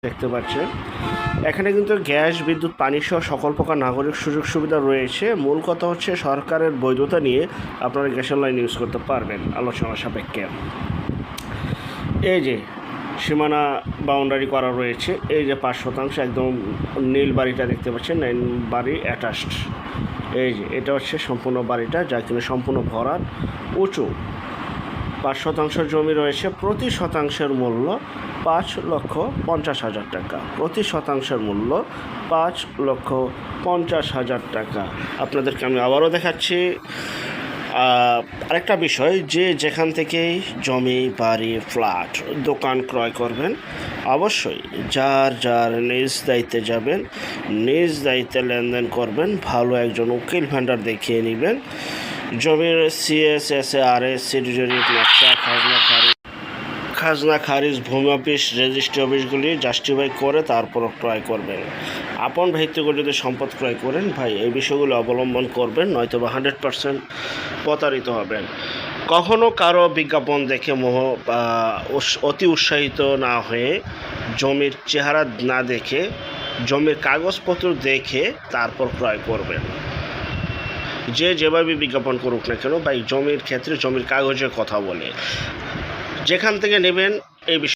দেখতে পাচ্ছেন এখানে কিন্তু গ্যাস, বিদ্যুৎ, পানি সহ সকল প্রকার নাগরিক সুযোগ সুবিধা রয়েছে। মূল কথা হচ্ছে সরকারের বৈধতা নিয়ে আপনারা গ্যাসের লাইন ইউজ করতে পারবেন আলোচনা সাপেক্ষে। এই যে সীমানা বাউন্ডারি করা রয়েছে, এই যে 5% একদম নীল বাড়িটা দেখতে পাচ্ছেন, বাড়ি অ্যাটাচড। এই যে এটা হচ্ছে সম্পূর্ণ বাড়িটা, যা কিনা সম্পূর্ণ ভরাট, উঁচু। 5% জমি রয়েছে। প্রতি শতাংশের মূল্য 5,50,000 টাকা। প্রতি শতাংশের মূল্য 5,50,000 টাকা। আপনাদেরকে আমি আবারও দেখাচ্ছি। আরেকটা বিষয়, যে যেখান থেকেই জমি, বাড়ি, ফ্ল্যাট, দোকান ক্রয় করবেন, অবশ্যই যার নিজ দায়িত্বে যাবেন, নিজ দায়িত্বে লেনদেন করবেন, ভালো একজন উকিল ভেন্ডার দেখিয়ে নেবেন। জমির CSSARS, সিডিজরিট, নকশা, খাজনা খারিজ, ভূমি অফিস, রেজিস্ট্রি অফিসগুলি জাস্টিফাই করে তারপর ক্রয় করবেন। আপন ভিত্তিক যদি সম্পদ ক্রয় করেন ভাই, এই বিষয়গুলো অবলম্বন করবেন, নয়তো বা 100% প্রতারিত হবেন। কখনও কারো বিজ্ঞাপন দেখে অতি উৎসাহিত না হয়ে, জমির চেহারা না দেখে, জমির কাগজপত্র দেখে তারপর ক্রয় করবেন। যে যেভাবে বিজ্ঞাপন করুক না কেন ভাই, জমির ক্ষেত্রে জমির কাগজের কথা বলে। যেখান থেকে নেবেন এই বিষয়